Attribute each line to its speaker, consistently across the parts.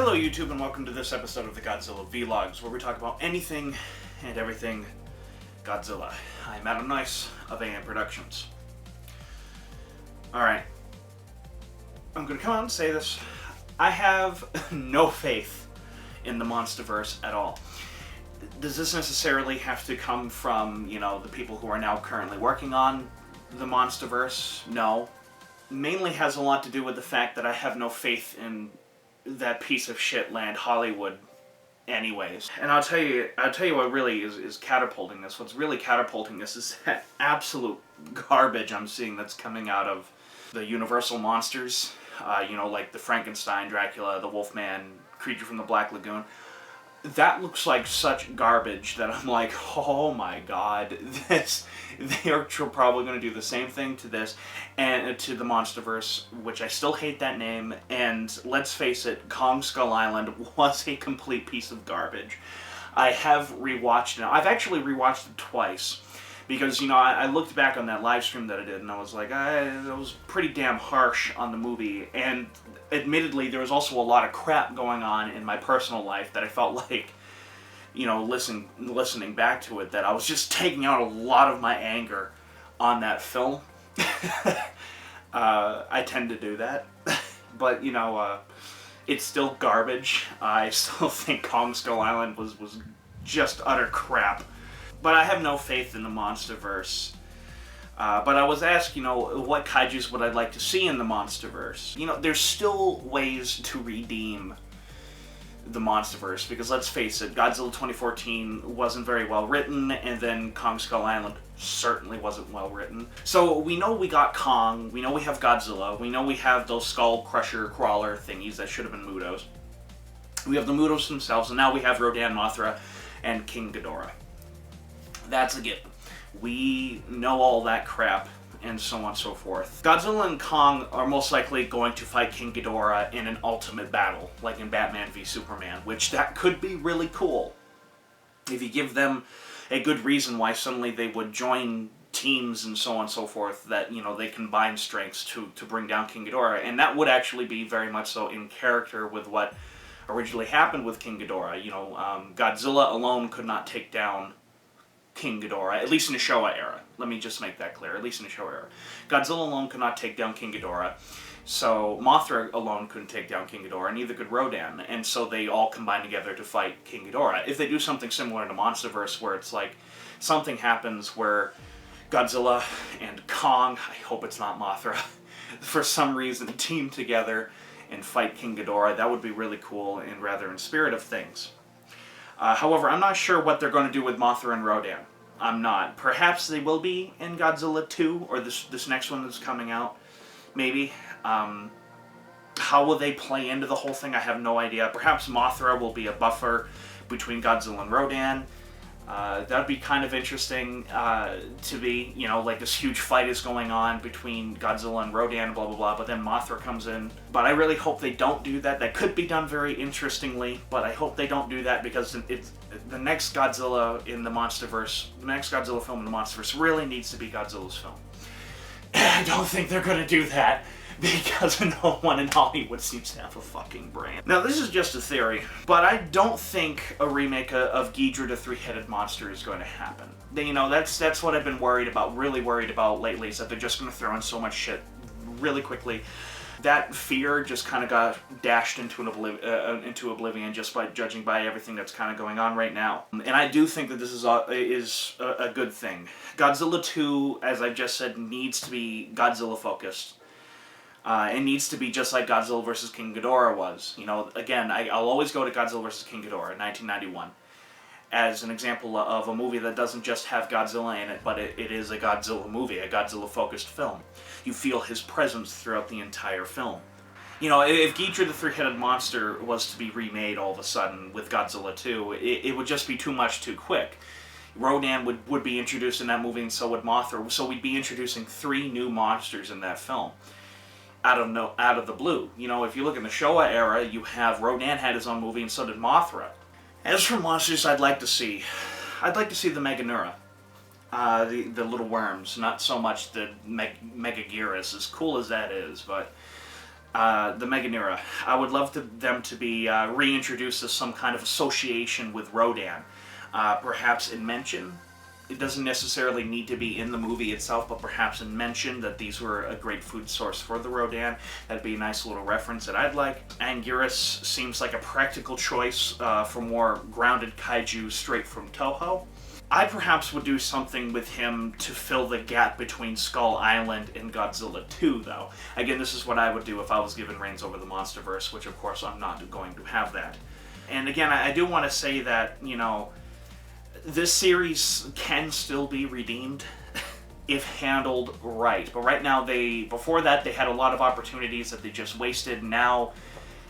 Speaker 1: Hello YouTube and welcome to this episode of the Godzilla Vlogs, where we talk about anything and everything Godzilla. I'm Adam Nice of AM Productions. Alright, I'm gonna come out and say this. I have no faith in the Monsterverse at all. Does this necessarily have to come from, the people who are now currently working on the Monsterverse? No. Mainly has a lot to do with the fact that I have no faith in that piece of shit land Hollywood anyways. And I'll tell you what really is catapulting this. What's really catapulting this is that absolute garbage I'm seeing that's coming out of the Universal monsters. Like the Frankenstein, Dracula, the Wolfman, Creature from the Black Lagoon. That looks like such garbage that I'm like, oh my god, they are probably going to do the same thing to this and to the Monsterverse, which I still hate that name, and let's face it, Kong Skull Island was a complete piece of garbage. I have rewatched it. I've actually rewatched it twice, because, I looked back on that live stream that I did, and I was like, that was pretty damn harsh on the movie, and admittedly, there was also a lot of crap going on in my personal life that I felt like, listening back to it, that I was just taking out a lot of my anger on that film. I tend to do that, but, it's still garbage. I still think Kong Skull Island was just utter crap. But I have no faith in the Monsterverse. But I was asked, what Kaijus would I like to see in the Monsterverse? There's still ways to redeem the Monsterverse, because let's face it, Godzilla 2014 wasn't very well written, and then Kong Skull Island certainly wasn't well written. So we know we got Kong, we know we have Godzilla, we know we have those skull crusher crawler thingies that should have been Mutos. We have the Mutos themselves, and now we have Rodan, Mothra, and King Ghidorah. That's a given. We know all that crap, and so on and so forth. Godzilla and Kong are most likely going to fight King Ghidorah in an ultimate battle, like in Batman v Superman, which that could be really cool. If you give them a good reason why suddenly they would join teams and so on and so forth, that, they combine strengths to bring down King Ghidorah, and that would actually be very much so in character with what originally happened with King Ghidorah. Godzilla alone could not take down King Ghidorah, at least in the Showa era. Let me just make that clear, at least in the Showa era. Godzilla alone could not take down King Ghidorah, so Mothra alone couldn't take down King Ghidorah, neither could Rodan, and so they all combine together to fight King Ghidorah. If they do something similar to Monsterverse, where it's like, something happens where Godzilla and Kong, I hope it's not Mothra, for some reason team together and fight King Ghidorah, that would be really cool and rather in spirit of things. However, I'm not sure what they're going to do with Mothra and Rodan. I'm not. Perhaps they will be in Godzilla 2, or this next one that's coming out. Maybe. How will they play into the whole thing? I have no idea. Perhaps Mothra will be a buffer between Godzilla and Rodan. That'd be kind of interesting to be, like this huge fight is going on between Godzilla and Rodan, blah, blah, blah, but then Mothra comes in. But I really hope they don't do that. That could be done very interestingly, but I hope they don't do that, because it's the next Godzilla in the Monsterverse, the next Godzilla film in the Monsterverse really needs to be Godzilla's film. And I don't think they're going to do that, because no one in Hollywood seems to have a fucking brain. Now, this is just a theory, but I don't think a remake of Ghidorah the Three-Headed Monster is going to happen. That's what I've been really worried about lately, is that they're just going to throw in so much shit really quickly. That fear just kind of got dashed into oblivion just by judging by everything that's kind of going on right now. And I do think that this is a good thing. Godzilla 2, as I just said, needs to be Godzilla-focused. It needs to be just like Godzilla vs. King Ghidorah was. Again, I'll always go to Godzilla vs. King Ghidorah, 1991, as an example of a movie that doesn't just have Godzilla in it, but it is a Godzilla movie, a Godzilla-focused film. You feel his presence throughout the entire film. If Ghidorah the Three-Headed Monster was to be remade all of a sudden with Godzilla 2, it would just be too much too quick. Rodan would be introduced in that movie, and so would Mothra, so we'd be introducing 3 new monsters in that film. Out of the blue. If you look in the Showa era, you have Rodan had his own movie, and so did Mothra. As for monsters I'd like to see the Meganeura. The little worms, not so much the Megaguirus, as cool as that is, but The Meganera. I would love them to be reintroduced as some kind of association with Rodan. Perhaps in mention. It doesn't necessarily need to be in the movie itself, but perhaps in mention that these were a great food source for the Rodan. That'd be a nice little reference that I'd like. Anguirus seems like a practical choice for more grounded kaiju straight from Toho. I perhaps would do something with him to fill the gap between Skull Island and Godzilla 2, though. Again, this is what I would do if I was given reins over the Monsterverse, which of course I'm not going to have that. And again, I do want to say that, you know, this series can still be redeemed if handled right. But right now, before that, they had a lot of opportunities that they just wasted. Now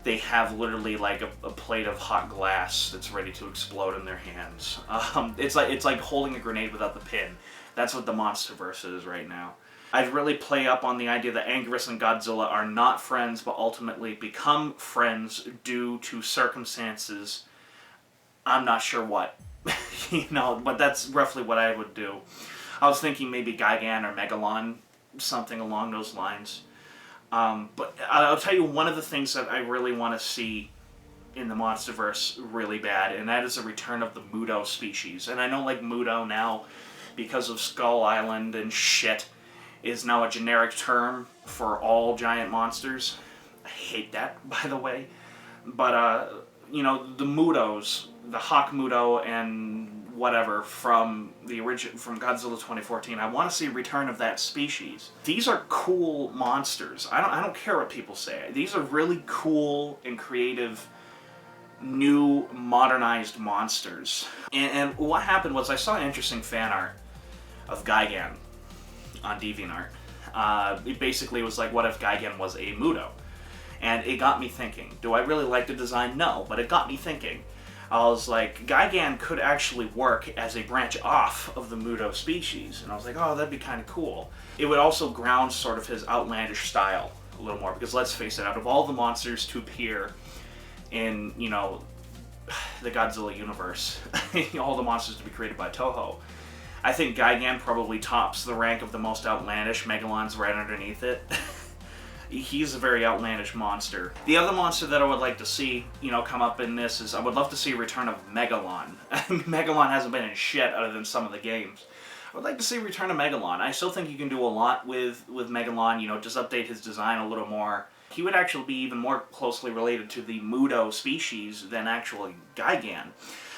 Speaker 1: they have literally like a plate of hot glass that's ready to explode in their hands. It's like holding a grenade without the pin. That's what the Monsterverse is right now. I'd really play up on the idea that Anguirus and Godzilla are not friends, but ultimately become friends due to circumstances. I'm not sure what. You know, but that's roughly what I would do. I was thinking maybe Gigan or Megalon, something along those lines. But I'll tell you one of the things that I really want to see in the Monsterverse really bad, and that is a return of the Muto species. And I know, like, Muto now, because of Skull Island and shit, is now a generic term for all giant monsters. I hate that, by the way. But, you know, the Mutos, the Hawk Muto and whatever from Godzilla 2014, I want to see a return of that species. These are cool monsters. I don't care what people say. These are really cool and creative, new, modernized monsters. And what happened was I saw interesting fan art of Gigan on DeviantArt. It basically was like, what if Gigan was a Muto? And it got me thinking. Do I really like the design? No, but it got me thinking. I was like, Gigan could actually work as a branch off of the Muto species. And I was like, oh, that'd be kind of cool. It would also ground sort of his outlandish style a little more, because let's face it, out of all the monsters to appear in, you know, the Godzilla universe, all the monsters to be created by Toho, I think Gigan probably tops the rank of the most outlandish. Megalon's right underneath it. He's a very outlandish monster. The other monster that I would like to see, you know, come up in this is I would love to see a return of Megalon. Megalon hasn't been in shit other than some of the games. I would like to see a return of Megalon. I still think you can do a lot with Megalon, you know, just update his design a little more. He would actually be even more closely related to the Muto species than actually Gigan.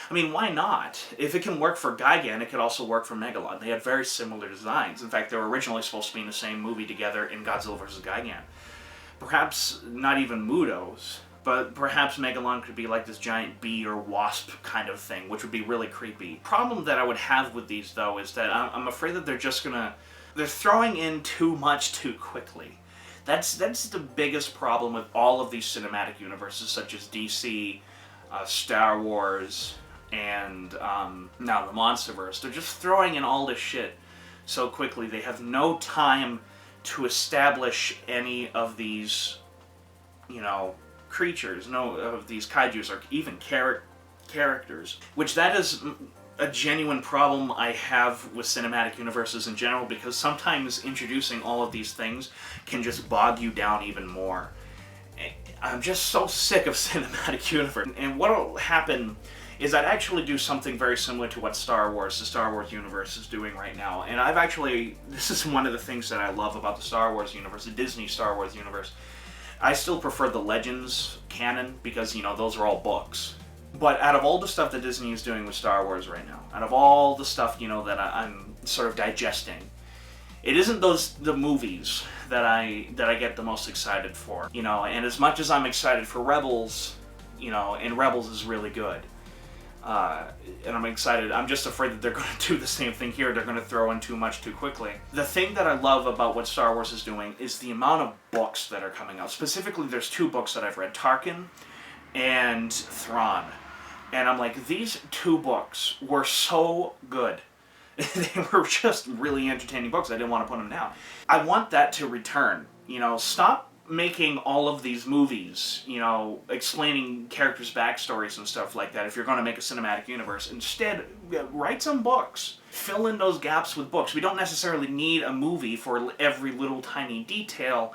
Speaker 1: I mean, why not? If it can work for Gigan, it could also work for Megalon. They had very similar designs. In fact, they were originally supposed to be in the same movie together in Godzilla vs. Gigan. Perhaps not even Mutos, but perhaps Megalon could be like this giant bee or wasp kind of thing, which would be really creepy. Problem that I would have with these, though, is that I'm afraid that they're throwing in too much too quickly. That's the biggest problem with all of these cinematic universes, such as DC, Star Wars, and now the Monsterverse. They're just throwing in all this shit so quickly. They have no time to establish any of these, you know, creatures, no of these kaijus, or even characters. Which that is a genuine problem I have with cinematic universes in general, because sometimes introducing all of these things can just bog you down even more. I'm just so sick of cinematic universe. And what will happen is I'd actually do something very similar to what the Star Wars universe is doing right now. And this is one of the things that I love about the Star Wars universe, the Disney Star Wars universe. I still prefer the Legends canon, because, you know, those are all books. But out of all the stuff that Disney is doing with Star Wars right now, out of all the stuff, you know, that I'm sort of digesting, it isn't the movies that I get the most excited for. You know, and as much as I'm excited for Rebels, you know, and Rebels is really good. And I'm excited. I'm just afraid that they're going to do the same thing here. They're going to throw in too much too quickly. The thing that I love about what Star Wars is doing is the amount of books that are coming out. Specifically, there's 2 books that I've read, Tarkin and Thrawn. And I'm like, these 2 books were so good. They were just really entertaining books. I didn't want to put them down. I want that to return. You know, stop making all of these movies, you know, explaining characters' backstories and stuff like that if you're going to make a cinematic universe. Instead, write some books. Fill in those gaps with books. We don't necessarily need a movie for every little tiny detail.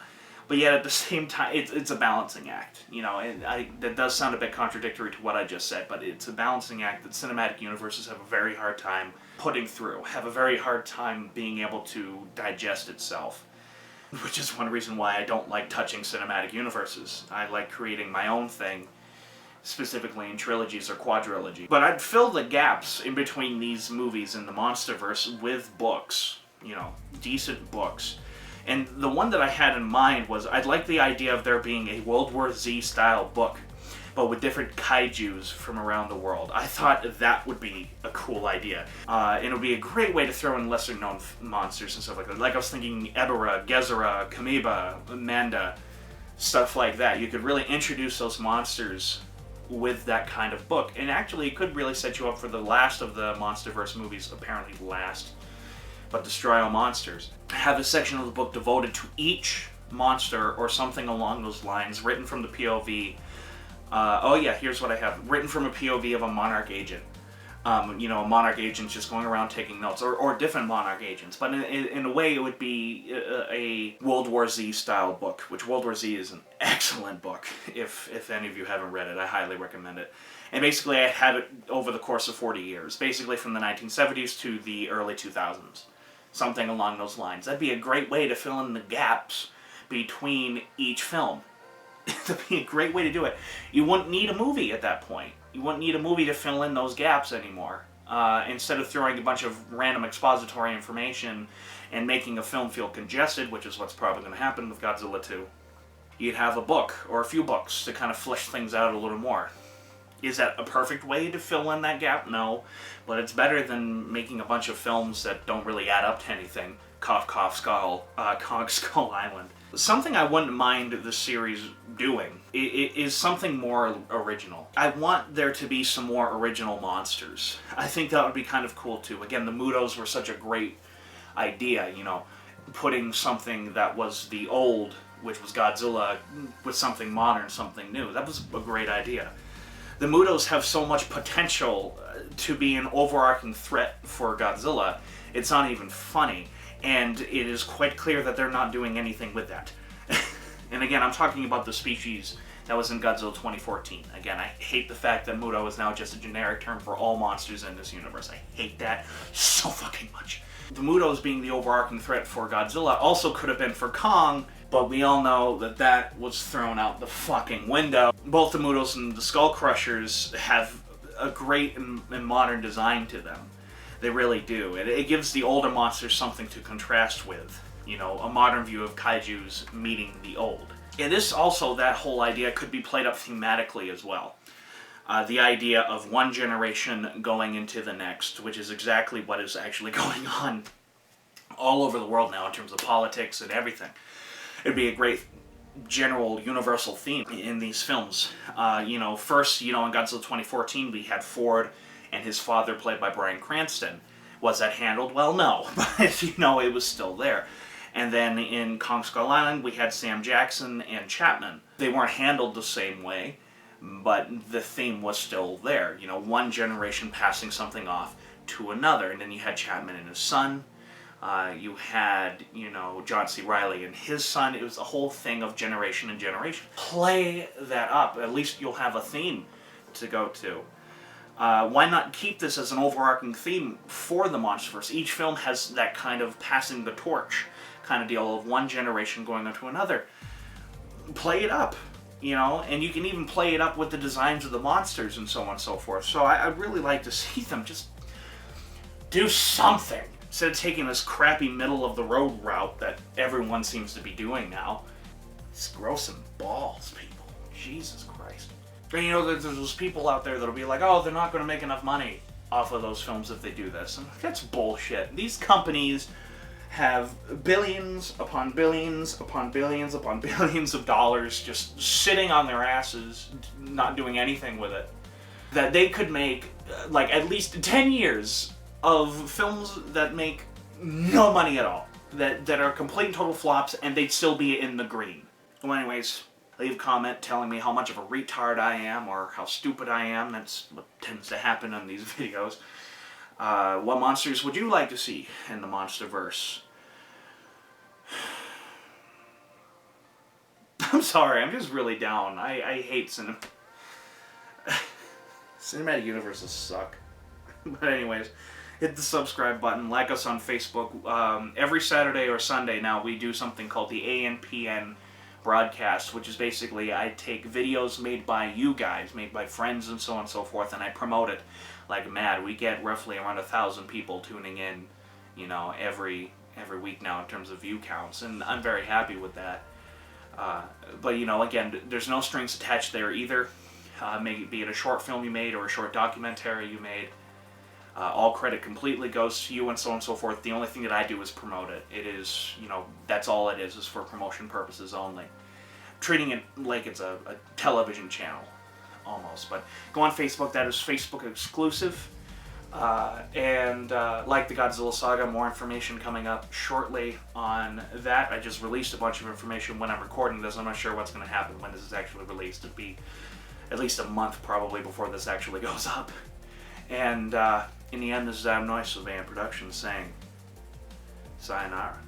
Speaker 1: But yet at the same time, it's a balancing act, you know, and that does sound a bit contradictory to what I just said, but it's a balancing act that cinematic universes have a very hard time putting through, have a very hard time being able to digest itself, which is one reason why I don't like touching cinematic universes. I like creating my own thing, specifically in trilogies or quadrilogy. But I'd fill the gaps in between these movies in the Monsterverse with books, you know, decent books. And the one that I had in mind was, I'd like the idea of there being a World War Z style book, but with different kaijus from around the world. I thought that would be a cool idea. And it would be a great way to throw in lesser known monsters and stuff like that. Like I was thinking Ebera, Gezera, Kamiba, Manda, stuff like that. You could really introduce those monsters with that kind of book. And actually it could really set you up for the last of the Monsterverse movies, apparently last, but Destroy All Monsters. Have a section of the book devoted to each monster or something along those lines, written from the POV. Oh yeah, here's what I have. Written from a POV of a Monarch agent. You know, a Monarch agent just going around taking notes, or different Monarch agents. But in a way, it would be a World War Z style book, which World War Z is an excellent book. If any of you haven't read it, I highly recommend it. And basically, I had it over the course of 40 years, basically from the 1970s to the early 2000s. Something along those lines. That'd be a great way to fill in the gaps between each film. That'd be a great way to do it. You wouldn't need a movie at that point. You wouldn't need a movie to fill in those gaps anymore. Instead of throwing a bunch of random expository information and making a film feel congested, which is what's probably going to happen with Godzilla 2, you'd have a book or a few books to kind of flesh things out a little more. Is that a perfect way to fill in that gap? No. But it's better than making a bunch of films that don't really add up to anything. Cough, cough, Kong Skull Island. Something I wouldn't mind the series doing is something more original. I want there to be some more original monsters. I think that would be kind of cool too. Again, the Mutos were such a great idea, you know, putting something that was the old, which was Godzilla, with something modern, something new. That was a great idea. The Mutos have so much potential to be an overarching threat for Godzilla, it's not even funny. And it is quite clear that they're not doing anything with that. And again, I'm talking about the species that was in Godzilla 2014. Again, I hate the fact that Muto is now just a generic term for all monsters in this universe. I hate that so fucking much. The Mutos being the overarching threat for Godzilla also could have been for Kong, but we all know that that was thrown out the fucking window. Both the Mutos and the Skull Crushers have a great and modern design to them. They really do. It gives the older monsters something to contrast with. You know, a modern view of kaijus meeting the old. And this also, that whole idea could be played up thematically as well. The idea of one generation going into the next, which is exactly what is actually going on all over the world now in terms of politics and everything. It'd be a great general universal theme in these films. You know, first, you know, in Godzilla 2014, we had Ford and his father, played by Bryan Cranston. Was that handled? Well, no, but, you know, it was still there. And then in Kong Skull Island, we had Sam Jackson and Chapman. They weren't handled the same way, but the theme was still there. You know, one generation passing something off to another. And then you had Chapman and his son. You had, you know, John C. Reilly and his son. It was a whole thing of generation and generation. Play that up. At least you'll have a theme to go to. Why not keep this as an overarching theme for the Monsterverse? Each film has that kind of passing the torch kind of deal of one generation going on to another. Play it up, you know, and you can even play it up with the designs of the monsters and so on and so forth. So I'd really like to see them just do something instead of taking this crappy middle-of-the-road route that everyone seems to be doing now. Just grow some balls, people. Jesus Christ. And you know, there's those people out there that'll be like, oh, they're not going to make enough money off of those films if they do this. And that's bullshit. These companies have billions upon billions upon billions upon billions of dollars just sitting on their asses, not doing anything with it. That they could make, like, at least 10 years of films that make no money at all. That are complete and total flops, and they'd still be in the green. Well, anyways, leave a comment telling me how much of a retard I am or how stupid I am. That's what tends to happen on these videos. What monsters would you like to see in the Monsterverse? I'm sorry, I'm just really down. I hate cinematic universes suck. But anyways, hit the subscribe button, like us on Facebook. Every Saturday or Sunday now we do something called the ANPN broadcast, which is basically I take videos made by you guys, made by friends and so on and so forth, and I promote it like mad. We get roughly around 1,000 people tuning in, every week now in terms of view counts, and I'm very happy with that. But again, there's no strings attached there either. Be it a short film you made or a short documentary you made. All credit completely goes to you and so on and so forth. The only thing that I do is promote it. It is, that's all it is for promotion purposes only. Treating it like it's a television channel, almost. But go on Facebook, that is Facebook exclusive. And like the Godzilla saga, more information coming up shortly on that. I just released a bunch of information when I'm recording this. I'm not sure what's going to happen when this is actually released. It'll be at least a month probably before this actually goes up. And in the end, this is Adam Noyce of Van Productions saying, sayonara.